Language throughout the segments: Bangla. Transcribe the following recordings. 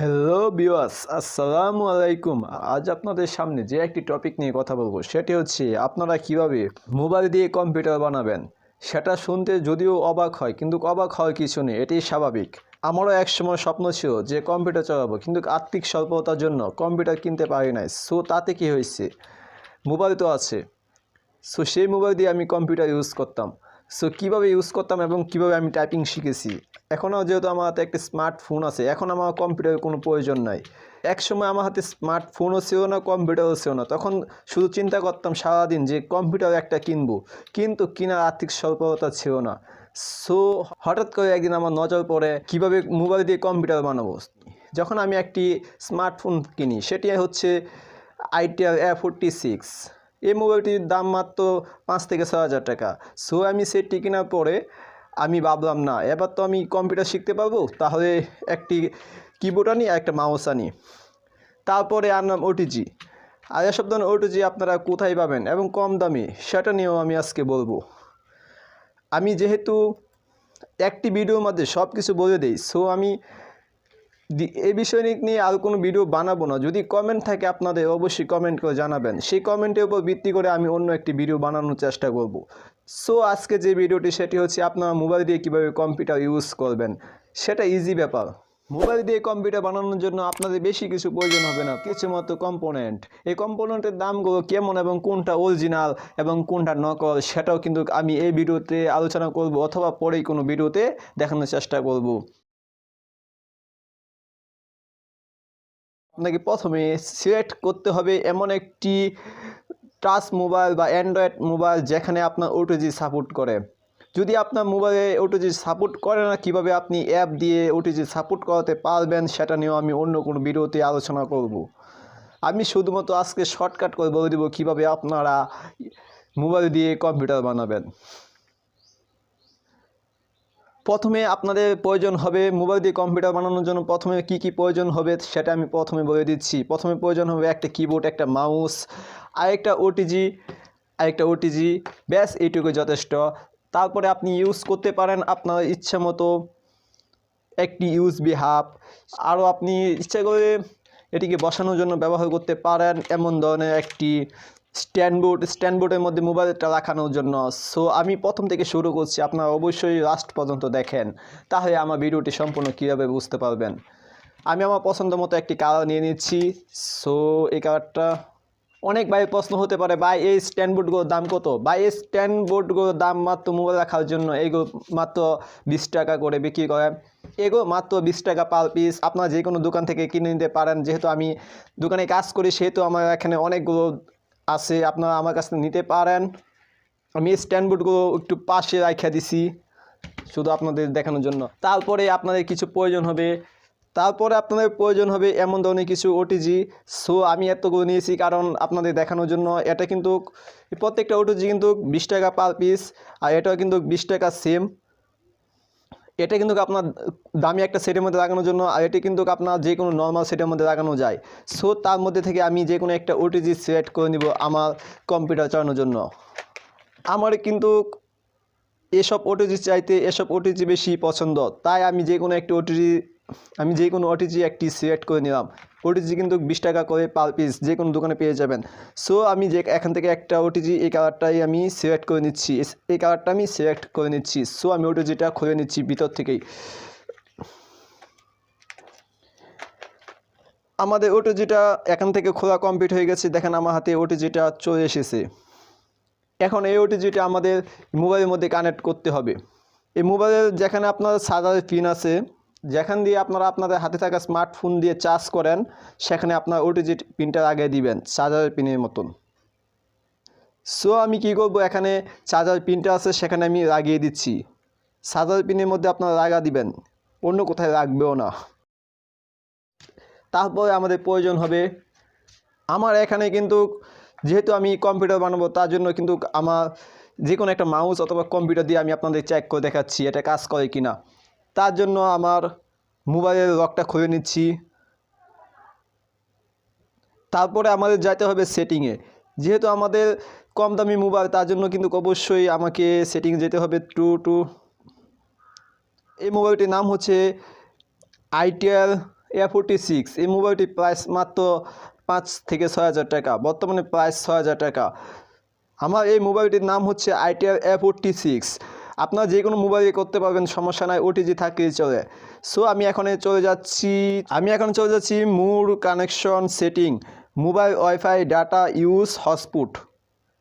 হ্যালো ভিউয়ার্স, আসসালামু আলাইকুম। আজ আপনাদের সামনে যে একটি টপিক নিয়ে কথা বলবো সেটি হচ্ছে আপনারা কিভাবে মোবাইল দিয়ে কম্পিউটার বানাবেন। সেটা শুনতে যদিও অবাক হয়, কিন্তু অবাক হওয়ার কিছু নেই, এটি স্বাভাবিক। আমারও একসময় স্বপ্ন ছিল যে কম্পিউটার চালাবো, কিন্তু আর্থিক স্বল্পতার জন্য কম্পিউটার কিনতে পারি নাই। সো তাতে কি হয়েছে, মোবাইল তো আছে। সো সেই মোবাইল দিয়ে আমি কম্পিউটার ইউজ করতাম। সো কীভাবে ইউজ করতাম এবং কীভাবে আমি টাইপিং শিখেছি। এখনও যেহেতু আমার হাতে একটি স্মার্টফোন আছে, এখন আমার কম্পিউটারের কোনো প্রয়োজন নাই। একসময় আমার হাতে স্মার্টফোনও ছিল না, কম্পিউটারও ছিল না। তখন শুধু চিন্তা করতাম সারাদিন যে কম্পিউটার একটা কিনবো, কিন্তু কেনার আর্থিক স্বল্পতা ছিল না। সো হঠাৎ করে একদিন আমার নজর পড়ে কীভাবে মোবাইল দিয়ে কম্পিউটার বানাবো। যখন আমি একটি স্মার্টফোন কিনি, সেটি হচ্ছে আইটেল A46। এই মোবাইলটির দাম মাত্র 5 থেকে 6 হাজার টাকা। সো আমি সেটটি কেনার পরে আমি ভাবলাম, না এবার তো আমি কম্পিউটার শিখতে পারবো, তাহলে একটি কিবোর্ড আনি আর একটা মাউস আনি। তারপরে আনলাম ওটিজি। আর এসব ধরনের ওটিজি আপনারা কোথায় পাবেন এবং কম দামি, সেটা নিয়েও আমি আজকে বলবো। আমি যেহেতু একটি ভিডিওর মধ্যে সব কিছু বলে দিই, সো আমি এই বিষয় নিয়ে আর কোনো ভিডিও বানাবো না। যদি কমেন্ট থাকে আপনাদের, অবশ্যই কমেন্ট করে জানাবেন। সেই কমেন্টের উপর ভিত্তি করে আমি অন্য একটি ভিডিও বানানোর চেষ্টা করব। সো আজকে যে ভিডিওটি সেটি হচ্ছে আপনারা মোবাইল দিয়ে কীভাবে কম্পিউটার ইউজ করবেন। সেটা ইজি ব্যাপার। মোবাইল দিয়ে কম্পিউটার বানানোর জন্য আপনাদের বেশি কিছু প্রয়োজন হবে না, কিছু মতো কম্পোনেন্ট। এই কম্পোনেন্টের দামগুলো কেমন এবং কোনটা অরিজিনাল এবং কোনটা নকল, সেটাও কিন্তু আমি এই ভিডিওতে আলোচনা করব, অথবা পরেই কোনো ভিডিওতে দেখানোর চেষ্টা করব। আপনাকে প্রথমে সিলেক্ট করতে হবে এমন একটি টাচ মোবাইল বা অ্যান্ড্রয়েড মোবাইল যেখানে আপনার ওটিজি সাপোর্ট করে। যদি আপনার মোবাইলে ওটিজি সাপোর্ট করে না, কিভাবে আপনি অ্যাপ দিয়ে ওটিজি সাপোর্ট করাতে পারবেন সেটা নিয়েও আমি অন্য কোনো ভিডিওতে আলোচনা করব। আমি শুধুমাত্র আজকে শর্টকাট করে বলে দেবো কীভাবে আপনারা মোবাইল দিয়ে কম্পিউটার বানাবেন। প্রথমে আপনাদের প্রয়োজন হবে মোবাইল দিয়ে কম্পিউটার বানানোর জন্য প্রথমে কি কি প্রয়োজন হবে সেটা আমি প্রথমে বলে দিচ্ছি। প্রথমে প্রয়োজন হবে একটা কিবোর্ড, একটা মাউস, আরেকটা ওটিজি, ব্যাস এইটুকু যথেষ্ট। তারপরে আপনি ইউজ করতে পারেন আপনার ইচ্ছা মতো একটি ইউএসবি হাব। আরও আপনি ইচ্ছা করে এটিকে বসানোর জন্য ব্যবহার করতে পারেন এমন ধরনের একটি স্ট্যান্ডবোর্ডের মধ্যে মোবাইলটা রাখানোর জন্য। সো আমি প্রথম থেকে শুরু করছি, আপনারা অবশ্যই লাস্ট পর্যন্ত দেখেন, তাহলে আমার ভিডিওটি সম্পূর্ণ কীভাবে বুঝতে পারবেন। আমি আমার পছন্দ মতো একটি কালার নিয়ে নিচ্ছি। সো এই কালারটা, অনেক ভাই প্রশ্ন হতে পারে, ভাই এই স্ট্যান্ডবোর্ডগুলোর দাম কত? ভাই এই স্ট্যান্ডবোর্ডগুলোর দাম মাত্র মোবাইল রাখার জন্য এগুলো মাত্র 20 টাকা করে বিক্রি করে। এগুলো মাত্র 20 টাকা পার পিস। আপনারা যে কোনো দোকান থেকে কিনে নিতে পারেন। যেহেতু আমি দোকানে কাজ করি, সেহেতু আমার এখানে অনেকগুলো আছে, আপনারা আমার কাছ থেকে নিতে পারেন। আমি স্ট্যান্ডবোর্ডগুলো একটু পাশে রাখা দিছি শুধু আপনাদের দেখানোর জন্য। তারপরে আপনাদের প্রয়োজন হবে এমন ধরনের কিছু ওটিজি। সো আমি এতগুলো নিয়েছি কারণ আপনাদের দেখানোর জন্য। এটা কিন্তু প্রত্যেকটা ওটিজি কিন্তু 20 টাকা পার পিস, আর এটাও কিন্তু 20 টাকা সেম। এটা কিন্তু আপনার দামি একটা সেটের মধ্যে লাগানোর জন্য, আর এটি কিন্তু আপনার যে কোনো নর্মাল সেটের মধ্যে লাগানো যায়। সো তার মধ্যে থেকে আমি যে কোনো একটা ওটিজি সিলেক্ট করে নিব আমার কম্পিউটার চালানোর জন্য। আমার কিন্তু এসব ওটিজি বেশি পছন্দ, তাই আমি যে কোনো ওটিজি একটি সিলেক্ট করে নিলাম। ওটিজি কিন্তু 20 টাকা করে পার পিস, যে কোনো দোকানে পেয়ে যাবেন। সো আমি এখান থেকে একটা ওটিজি, এই কালারটাই আমি সিলেক্ট করে নিচ্ছি। সো আমি ওটিজিটা খুলে নিচ্ছি ভিতর থেকেই। আমাদের ওটিজিটা এখান থেকে খোলা কমপ্লিট হয়ে গেছে। দেখেন আমার হাতে ওটিজিটা চলে এসেছে। এখন এই ওটিজিটা আমাদের মোবাইলের মধ্যে কানেক্ট করতে হবে। এই মোবাইলের যেখানে আপনার চার্জারের পিন আছে, যেখান দিয়ে আপনারা আপনাদের হাতে থাকা স্মার্টফোন দিয়ে চার্জ করেন, সেখানে আপনার ওটিজি পিনটা লাগিয়ে দিবেন চার্জারের পিনের মতন। সো আমি কি করব, এখানে চার্জার পিনটা আছে সেখানে আমি লাগিয়ে দিচ্ছি। চার্জার পিনের মধ্যে আপনারা লাগা দিবেন, অন্য কোথায় রাখবেও না। তারপরে আমাদের প্রয়োজন হবে, আমার এখানে কিন্তু যেহেতু আমি কম্পিউটার বানাবো, তার জন্য কিন্তু আমার যে কোনো একটা মাউস অথবা কম্পিউটার দিয়ে আমি আপনাদের চেক করে দেখাচ্ছি এটা কাজ করে কিনা। তার জন্য আমার মোবাইলের লকটা খুলে নিচ্ছি। তারপরে আমাদের যেতে হবে সেটিংয়ে। যেহেতু আমাদের কম দামি মোবাইল, তার জন্য কিন্তু অবশ্যই আমাকে সেটিং যেতে হবে। এই মোবাইলটির নাম হচ্ছে আইটেল A46। এই মোবাইলটির প্রাইস মাত্র 5 থেকে 6 হাজার টাকা, বর্তমানে প্রাইস 6 হাজার টাকা। আমার এই মোবাইলটির নাম হচ্ছে আইটেল A46। আপনারা যে কোনো মোবাইলে করতে পারবেন, সমস্যা নাই, ওটিজি থাকলেই চলে। সো আমি এখন চলে যাচ্ছি মূল connection setting, mobile wifi data use hotspot.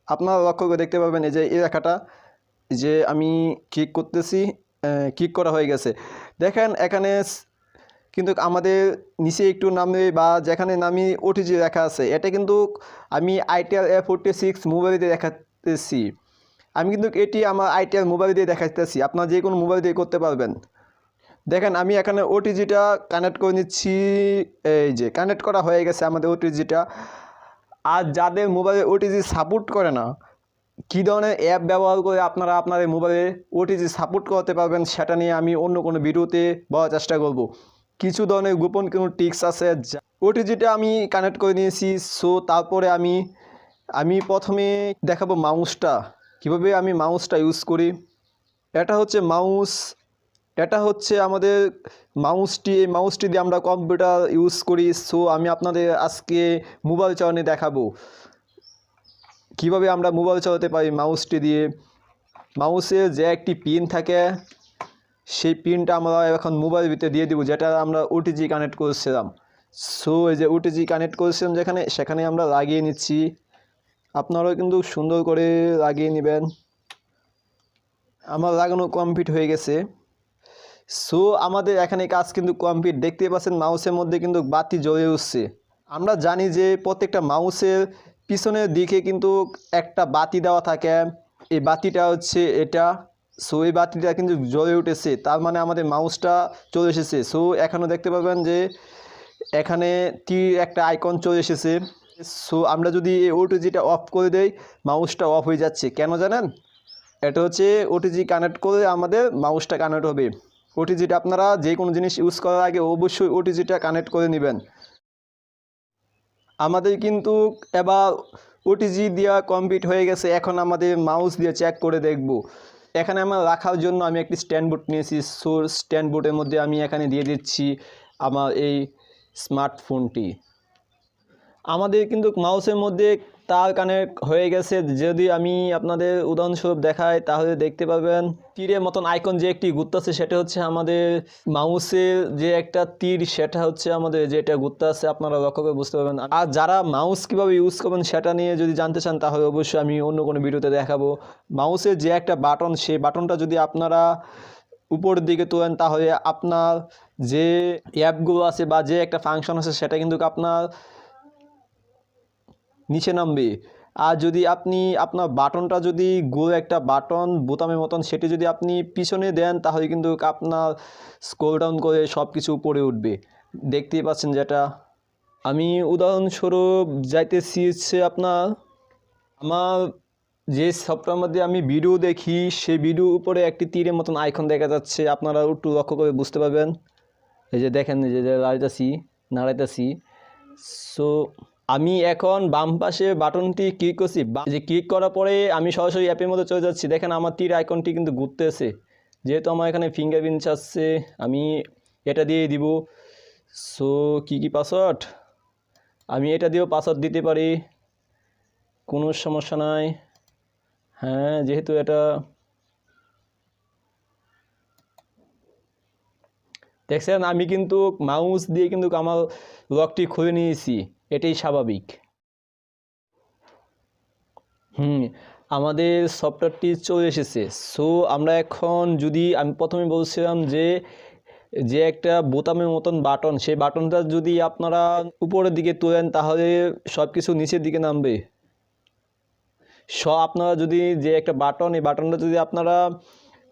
আপনারা লক্ষ্য করে দেখতে পাবেন এই যে এই লেখাটা, যে আমি ক্লিক করতেছি, ক্লিক করা হয়ে গেছে। দেখেন এখানে কিন্তু আমাদের নিচে একটু নামে বা যেখানে নামি ওটিজি লেখা আছে, এটা কিন্তু আমি আইটেল A46 মোবাইল দিয়ে দেখাতেছি। আমি কিন্তু এটি আমার আইটেল মোবাইল দিয়ে দেখাতেছি, আপনারা যে কোনো মোবাইল দিয়ে করতে পারবেন। দেখেন আমি এখানে ওটিজিটা কানেক্ট করে নিচ্ছি, এই যে কানেক্ট করা হয়ে গেছে আমাদের ওটিজিটা। আর যাদের মোবাইলে ওটিজি সাপোর্ট করে না, কী ধরনের অ্যাপ ব্যবহার করে আপনারা আপনাদের মোবাইলে ওটিজি সাপোর্ট করতে পারবেন, সেটা নিয়ে আমি অন্য কোনো ভিডিওতে বলার চেষ্টা করব। কিছু ধরনের গোপন কোনো টিক্স আছে। ওটিজিটা আমি কানেক্ট করে নিয়েছি। সো তারপরে আমি প্রথমে দেখাবো মাউসটা, কীভাবে আমি মাউসটা ইউজ করি। এটা হচ্ছে আমাদের মাউসটি। এই মাউসটি দিয়ে আমরা কম্পিউটার ইউজ করি। সো আমি আপনাদের আজকে মোবাইল চালানো দেখাবো, কীভাবে আমরা মোবাইল চালাতে পারি মাউসটি দিয়ে। মাউসের যে একটি পিন থাকে, সেই পিনটা আমরা এখন মোবাইলের ভিতরে দিয়ে দিব, যেটা আমরা ওটিজি কানেক্ট করেছিলাম। সো এই যে ওটিজি কানেক্ট করেছিলাম সেখানে আমরা লাগিয়ে নিচ্ছি। আপনারাও কিন্তু সুন্দর করে লাগিয়ে নেবেন। আমার লাগানো কমপ্লিট হয়ে গেছে। সো আমাদের এখানে কাজ কিন্তু কমপ্লিট। দেখতে পাচ্ছেন মাউসের মধ্যে কিন্তু বাতি জ্বলে উঠছে। আমরা জানি যে প্রত্যেকটা মাউসের পিছনের দিকে কিন্তু একটা বাতি দেওয়া থাকে, এই বাতিটা হচ্ছে এটা। সো এই বাতিটা কিন্তু জ্বলে উঠেছে, তার মানে আমাদের মাউসটা চলে এসেছে। সো এখনও দেখতে পাবেন যে এখানে তীর একটা আইকন চলে এসেছে। সো আমরা যদি এই ওটিজিটা অফ করে দেই, মাউসটা অফ হয়ে যাচ্ছে। কেন জানেন? এটা হচ্ছে ওটিজি কানেক্ট করে আমাদের মাউসটা কানেক্ট হবে। ওটিজিটা আপনারা যে কোনো জিনিস ইউজ করার আগে অবশ্যই ওটিজিটা কানেক্ট করে নেবেন। আমাদের কিন্তু এবার ওটিজি দেওয়া কমপ্লিট হয়ে গেছে। এখন আমাদের মাউস দিয়ে চেক করে দেখব। এখানে আমার রাখার জন্য আমি একটি স্ট্যান্ড বোর্ড নিয়েছি। সো স্ট্যান্ড বোর্ডের মধ্যে আমি এখানে দিয়ে দিচ্ছি আমার এই স্মার্টফোনটি। আমাদের কিন্তু মাউসের মধ্যে তার কানেক্ট হয়ে গেছে। যদি আমি আপনাদের উদাহরণস্বরূপ দেখাই, তাহলে দেখতে পাবেন তীরের মতন আইকন যে একটি ঘুরতেছে, সেটা হচ্ছে আমাদের মাউসের যে একটা তীর, সেটা হচ্ছে আমাদের যেটা ঘুরতেছে, আপনারা লক্ষ্য করে বুঝতে পারবেন। আর যারা মাউস কীভাবে ইউজ করবেন সেটা নিয়ে যদি জানতে চান, তাহলে অবশ্যই আমি অন্য কোনো ভিডিওতে দেখাবো। মাউসের যে একটা বাটন, সেই বাটনটা যদি আপনারা উপরের দিকে তোলেন, তাহলে আপনার যে অ্যাপগুলো আছে বা যে একটা ফাংশন আছে, সেটা কিন্তু আপনার নিচে নামবে। আর যদি আপনি আপনার বাটনটা যদি গোল একটা বাটন বোতামের মতন, সেটি যদি আপনি পিছনে দেন, তাহলে কিন্তু আপনার স্ক্রল ডাউন করে সব কিছু উপরে উঠবে। দেখতেই পাচ্ছেন যেটা আমি উদাহরণস্বরূপ যাইতেছি হচ্ছে আমার যে সফটওয়্যার মধ্যে আমি ভিডিও দেখি, সেই ভিডিও উপরে একটি তীরের মতন আইকন দেখা যাচ্ছে। আপনারা একটু লক্ষ্য করে বুঝতে পারবেন। এই যে দেখেন, এই যে নাড়াইতেছি। সো আমি এখন বাম পাশে বাটনটি ক্লিক করছি। যে ক্লিক করার পরে আমি সরাসরি অ্যাপের মধ্যে চলে যাচ্ছি। দেখেন আমার তীর আইকনটি কিন্তু ঘুরতেছে। যেহেতু আমার এখানে ফিঙ্গারপ্রিন্ট আসছে, আমি এটা দিয়ে দিব। সো কি পাসওয়ার্ড, আমি এটা দিয়েও পাসওয়ার্ড দিতে পারি, কোনো সমস্যা নাই। হ্যাঁ, যেহেতু এটা দেখছেন, আমি কিন্তু মাউস দিয়ে কিন্তু আমার লকটি খুলে নিয়েছি, এটাই স্বাভাবিক। আমাদের সফটওয়্যারটি চলে এসেছে। সো আমরা এখন যদি আমি প্রথমে বলছিলাম যে একটা বোতামের মতন বাটন, সেই বাটনটা যদি আপনারা উপরের দিকে তোলেন, তাহলে সব কিছু নিচের দিকে নামবে। আপনারা যদি যে একটা বাটন, এই বাটনটা যদি আপনারা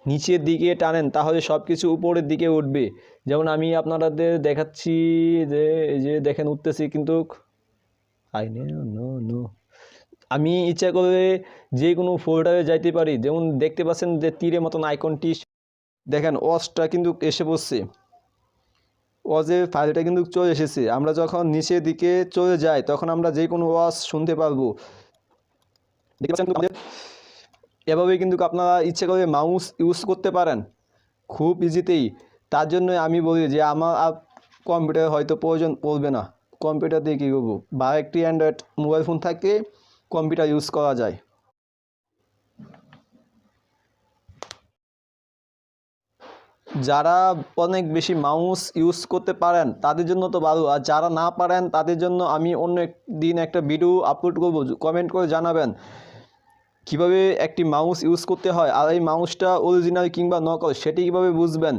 নিচের দিকে টানেন, তাহলে সব কিছু উপরের দিকে উঠবে। যেমন আমি আপনাদের দেখাচ্ছি, যে দেখেন উঠতেছি, কিন্তু আমি ইচ্ছা করে যে কোনো ফোল্ডারে যাইতে পারি। যেমন দেখতে পাচ্ছেন যে তীরের মতন আইকনটি, দেখেন ওয়াচটা কিন্তু এসে পড়ছে, ওয়াচের ফাইলটা কিন্তু চলে এসেছে। আমরা যখন নিচের দিকে চলে যাই, তখন আমরা যে কোনো ওয়াচ শুনতে পারবো। দেখতে পাচ্ছেন এভাবেই কিন্তু আপনারা ইচ্ছে করে মাউস ইউজ করতে পারেন খুব ইজিতেই। তার জন্য আমি বলি যে কম্পিউটার হয়তো প্রয়োজন পড়বে না। কম্পিউটার দিয়ে কী করবো, বা একটি অ্যান্ড্রয়েড মোবাইল ফোন থাকলে কম্পিউটার ইউজ করা যায়। যারা অনেক বেশি মাউস ইউজ করতে পারেন তাদের জন্য তো ভালো, আর যারা না পারেন তাদের জন্য আমি অন্য দিন একটা ভিডিও আপলোড করবো। কমেন্ট করে জানাবেন কিভাবে একটি মাউস ইউজ করতে হয়, আর এই মাউসটা অরিজিনাল কিংবা নকল সেটি কীভাবে বুঝবেন।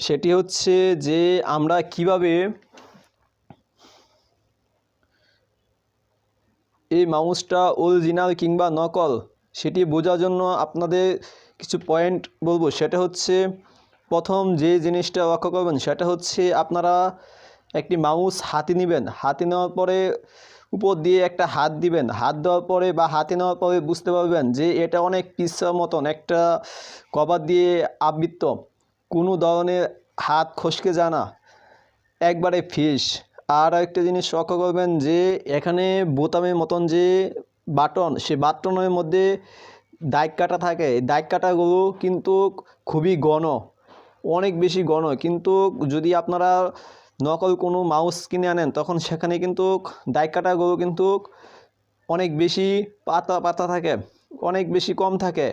সেটি হচ্ছে যে আমরা কিভাবে এই মাউসটা অরিজিনাল কিংবা নকল সেটি বোঝার জন্য আপনাদের কিছু পয়েন্ট বলবো। সেটা হচ্ছে, প্রথম যে জিনিসটা লক্ষ্য করবেন সেটা হচ্ছে আপনারা একটি মাউস হাতে নেবেন। হাতে নেওয়ার পরে উপর দিয়ে একটা হাত দিবেন। হাত দেওয়ার পরে বা হাতে নেওয়ার পরে বুঝতে পারবেন যে এটা অনেক পিচ্ছার মতন একটা কভার দিয়ে আবৃত, কোনো ধরনের হাত খসকে যায় না, একবারে ফ্রেশ। আর একটা জিনিস লক্ষ্য করবেন যে এখানে বোতামের মতন যে বাটন, সে বাটনের মধ্যে দাগ কাটা থাকে। দাগ কাটাগুলো কিন্তু খুবই ঘন, অনেক বেশি ঘন। কিন্তু যদি আপনারা নকল কোনো মাউস কিনে আনেন তখন সেখানে কিন্তু দাগ কাটাগুলো কিন্তু অনেক বেশি পাতা পাতা থাকে, অনেক বেশি কম থাকে।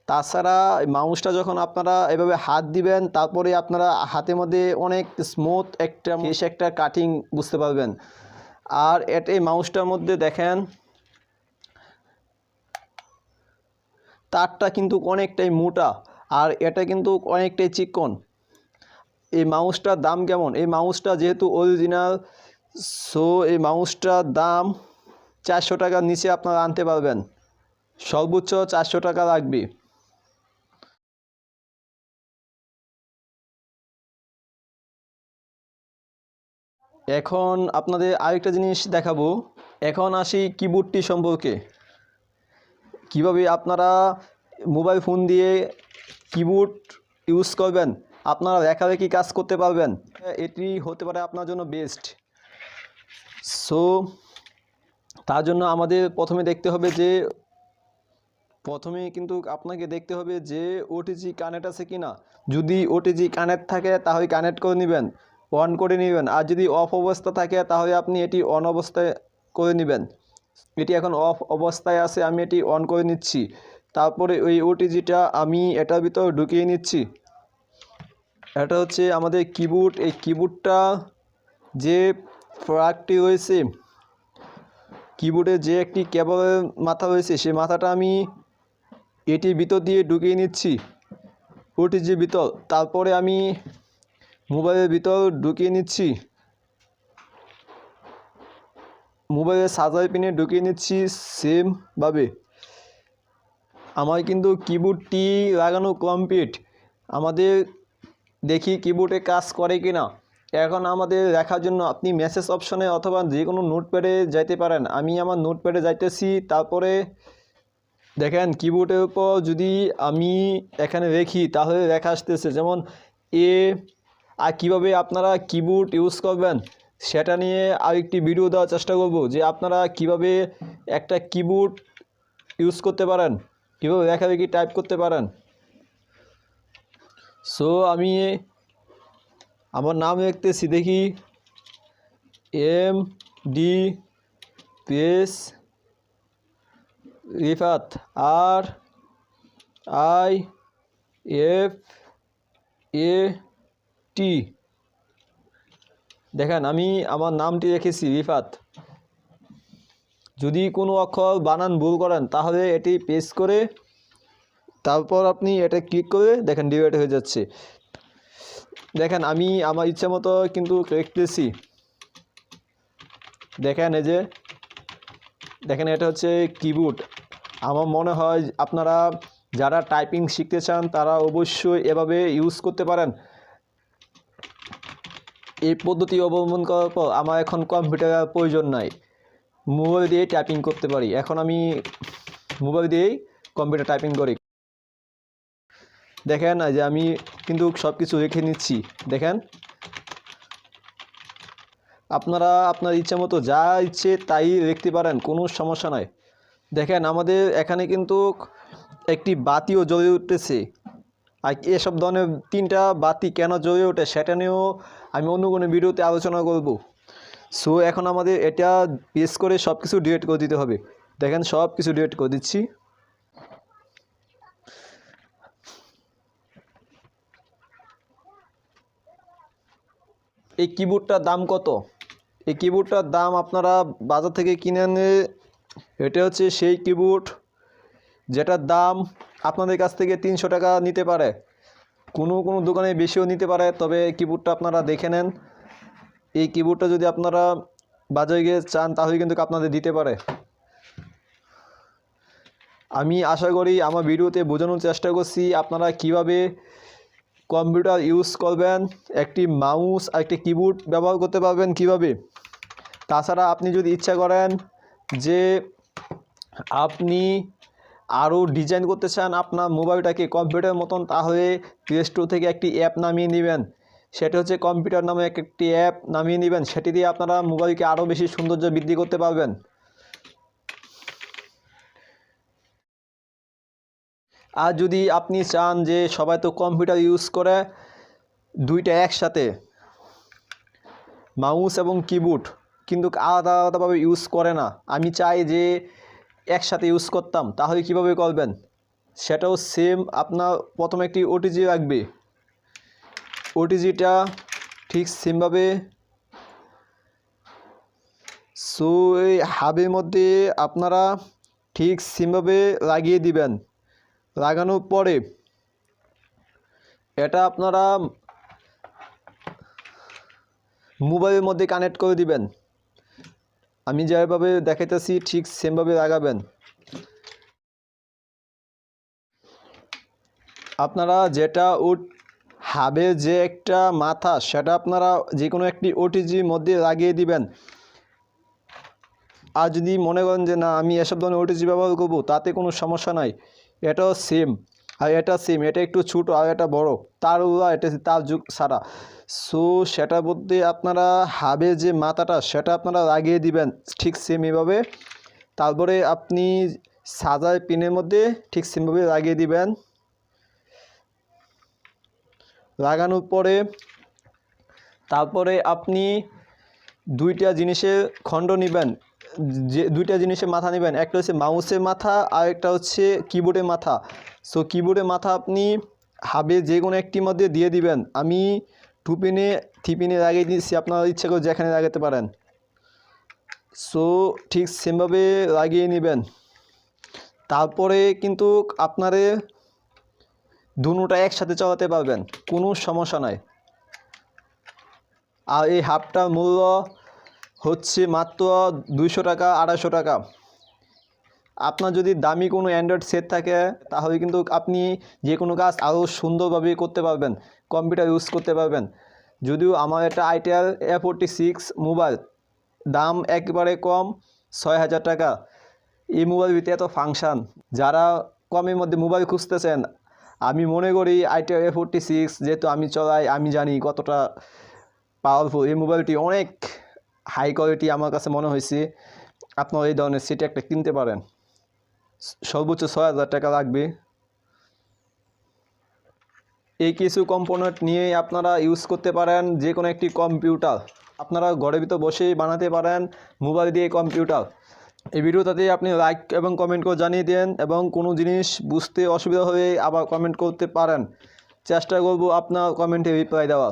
তাছাড়া মাউসটা যখন আপনারা এভাবে হাত দিবেন তারপরে আপনারা হাতের মধ্যে অনেক স্মুথ একটা বেশ একটা কাটিং বুঝতে পারবেন। আর এই মাউসটার মধ্যে দেখেন তারটা কিন্তু অনেকটাই মোটা, আর এটা কিন্তু অনেকটাই চিকন। এই মাউসটার দাম কেমন? এই মাউসটা যেহেতু অরিজিনাল, সো এই মাউসটার দাম 400 টাকার নিচে আপনারা আনতে পারবেন, সর্বোচ্চ 400 টাকা লাগবে। এখন আপনাদের আরেকটা জিনিস দেখাবো। এখন আসি কিবোর্ডটি সম্পর্কে। কিভাবে আপনারা মোবাইল ফোন দিয়ে কিবোর্ড ইউজ করবেন, আপনারা লেখালেখি কাজ করতে পারবেন, এটি হতে পারে আপনার জন্য বেস্ট। সো তার জন্য আমাদের প্রথমে কিন্তু আপনাকে দেখতে হবে যে ওটিজি কানেক্ট আছে কি না। যদি ওটিজি কানেক্ট থাকে তাহলে কানেক্ট করে নেবেন, অন করে নেবেন। আর যদি অফ অবস্থা থাকে তাহলে আপনি এটি অন অবস্থায় করে নেবেন। এটি এখন অফ অবস্থায় আছে, আমি এটি অন করে নিচ্ছি। তারপরে ওই ওটিজিটা আমি এটার ভিতর ঢুকিয়ে নিচ্ছি। এটা হচ্ছে আমাদের কিবোর্ড। এই কিবোর্ডটা যে প্রোডাক্টটি রয়েছে, কিবোর্ডে যে একটি কেবলের মাথা রয়েছে, সেই মাথাটা আমি এটির ভিতর দিয়ে ঢুকিয়ে নিচ্ছি ওটিজির ভিতর। তারপরে আমি মোবাইলের ভিতর ঢুকিয়ে নিচ্ছি, মোবাইলের চার্জার পিনে ঢুকিয়ে নিচ্ছি সেমভাবে। আমার কিন্তু কিবোর্ডটি লাগানো কমপ্লিট। আমাদের দেখি কিবোর্ডে কাজ করে কি না। এখন আমাদের লেখার জন্য আপনি মেসেজ অপশনে অথবা যে কোনো নোটপ্যাডে যাইতে পারেন। আমি আমার নোটপ্যাডে যাইতেছি। তারপরে দেখেন কিবোর্ডের উপর যদি আমি এখানে রেখি তাহলে লেখা আসতেছে যেমন এ। আর কীভাবে আপনারা কিবোর্ড ইউজ করবেন সেটা নিয়ে আরেকটি ভিডিও দেওয়ার চেষ্টা করব, যে আপনারা কিভাবে একটা কিবোর্ড ইউজ করতে পারেন, কীভাবে লেখালেখি টাইপ করতে পারেন। সো আমি আমার নাম লিখতেছি, দেখি MD পেস রিফাত, RIFAT। দেখেন আমি আমার নামটি রেখেছি রিফাত। যদি কোনো অক্ষর বানান ভুল করেন তাহলে এটি পেস্ট করে তারপর আপনি এটা ক্লিক করে দেখেন ডিলিট হয়ে যাচ্ছে। দেখেন আমি আমার ইচ্ছা মতো কিন্তু লিখতেছি। দেখেন এই যে দেখেন এটা হচ্ছে কিবোর্ড। আমার মনে হয় আপনারা যারা টাইপিং শিখতে চান তারা অবশ্যই এভাবে ইউজ করতে পারেন। এই পদ্ধতি অবলম্বন করার পর আমার এখন কম্পিউটারের প্রয়োজন নাই, মোবাইল দিয়ে টাইপিং করতে পারি। এখন আমি মোবাইল দিয়েই কম্পিউটার টাইপিং করি। দেখেন এই যে আমি কিন্তু সব কিছু রেখে নিচ্ছি। দেখেন আপনারা আপনার ইচ্ছা মতো যা ইচ্ছে তাই লিখতে পারেন, কোনো সমস্যা নয়। দেখেন আমাদের এখানে কিন্তু একটি বাতিও জ্বলে উঠতেছে। আর এসব ধরনের 3টা বাতি কেন জ্বলে ওঠে সেটা নিয়েও আমি অন্য কোনো ভিডিওতে আলোচনা করব। সো এখন আমাদের এটা প্রেস করে সব কিছু ডিলিট করে দিতে হবে। দেখেন সব কিছু ডিলিট করে দিচ্ছি। এই কিবোর্ডটার দাম কত? এই কিবোর্ডটার দাম আপনারা বাজার থেকে কিনে আনে, এটা হচ্ছে সেই কিবোর্ড যেটার দাম আপনাদের কাছ থেকে 300 টাকা নিতে পারে, কোনো কোনো দোকানে বেশিও নিতে পারে। তবে কিবোর্ডটা আপনারা দেখে নেন। এই কিবোর্ডটা যদি আপনারা বাজারে গিয়ে চান তাহলে কিন্তু আপনাদের দিতে পারে। আমি আশা করি আমার ভিডিওতে বোঝানোর চেষ্টা করছি আপনারা কিভাবে কম্পিউটার ইউজ করবেন, একটি মাউস আর একটি কিবোর্ড ব্যবহার করতে পারবেন কিভাবে। তাছাড়া আপনি যদি ইচ্ছা করেন যে আপনি আরও ডিজাইন করতে চান আপনার মোবাইলটাকে কম্পিউটারের মতন, তাহলে প্লে স্টোর থেকে একটি অ্যাপ নামিয়ে নেবেন। সেটা হচ্ছে কম্পিউটার নামে একটি অ্যাপ নামিয়ে নেবেন। সেটি দিয়ে আপনারা মোবাইলকে আরও বেশি সৌন্দর্য বৃদ্ধি করতে পারবেন। আর যদি আপনি চান যে সবাই তো কম্পিউটার ইউজ করে দুইটা একসাথে, মাউস এবং কিবোর্ড, কিন্তু আলাদা আলাদাভাবে ইউজ করে না, আমি চাই যে একসাথে ইউজ করতাম, তাহলে কিভাবে করবেন? সেটাও সেম। আপনার প্রথমে একটি ওটিজি লাগবে। ওটিজিটা ঠিক সেমভাবে এই হাবের মধ্যে আপনারা ঠিক সেমভাবে লাগিয়ে দিবেন। লাগানোর পরে এটা আপনারা মোবাইলের মধ্যে কানেক্ট করে দিবেন। আমি যেভাবে দেখাইতেছি ঠিক সেমভাবে লাগাবেন। আপনারা যেটা হাবের যে একটা মাথা সেটা আপনারা যে কোনো একটি ওটিজির মধ্যে লাগিয়ে দিবেন। আর যদি মনে করেন যে না আমি এসব ধরনের ওটিজি ব্যবহার করবো, তাতে কোনো সমস্যা নাই। এটাও সেম, আর এটা সেম, এটা একটু ছোটো আর এটা বড়, এটা তার যুগ ছাড়া। সো সেটার মধ্যে আপনারা হাবের যে মাথাটা সেটা আপনারা লাগিয়ে দিবেন ঠিক সেম এভাবে। তারপরে আপনি সাজার পিনের মধ্যে ঠিক সেমভাবে লাগিয়ে দিবেন। লাগানোর পরে তারপরে আপনি দুইটা জিনিসের খণ্ড নেবেন, যে দুইটা জিনিসের মাথা নেবেন। একটা হচ্ছে মাউসের মাথা আর একটা হচ্ছে কিবোর্ডের মাথা। সো কিবোর্ডের মাথা আপনি হাবে যে কোনো একটির মধ্যে দিয়ে দিবেন। আমি 2 পিনে 3 পিনে লাগিয়ে দিচ্ছি, আপনারা ইচ্ছা করে যেখানে লাগাতে পারেন। সো ঠিক সেমভাবে লাগিয়ে নেবেন। তারপরে কিন্তু আপনারা দুটোটা একসাথে চালাতে পারবেন, কোনো সমস্যা নাই। আর এই হাবটার মূল্য হচ্ছে মাত্র 200 টাকা 250 টাকা। আপনার যদি দামি কোনো অ্যান্ড্রয়েড সেট থাকে তাহলে কিন্তু আপনি যে কোনো কাজ আরও সুন্দরভাবে করতে পারবেন, কম্পিউটার ইউজ করতে পারবেন। যদিও আমার একটা আইটেল A46 মোবাইল, দাম একেবারে কম, 6000 টাকা। এই মোবাইল ভিতরে এত ফাংশান, যারা কমের মধ্যে মোবাইল খুঁজতেছেন, আমি মনে করি আইটেল A46 যেহেতু আমি চলাই, আমি জানি কতটা পাওয়ারফুল। এই মোবাইলটি অনেক হাই কোয়ালিটি আমার কাছে মনে হয়েছে। আপনারা এই ধরনের সেট একটা কিনতে পারেন, সর্বোচ্চ 6000 টাকা লাগবে। এই কিছু কম্পোনেন্ট নিয়ে আপনারা ইউজ করতে পারেন যে কোনো একটি কম্পিউটার। আপনারা ঘরের ভিতর বসেই বানাতে পারেন মোবাইল দিয়ে কম্পিউটার। এই ভিডিওটাতে আপনি লাইক এবং কমেন্ট করে জানিয়ে দেন, এবং কোনো জিনিস বুঝতে অসুবিধা হলে আবার কমেন্ট করতে পারেন। চেষ্টা করব আপনার কমেন্টে রিপ্লাই দেওয়া।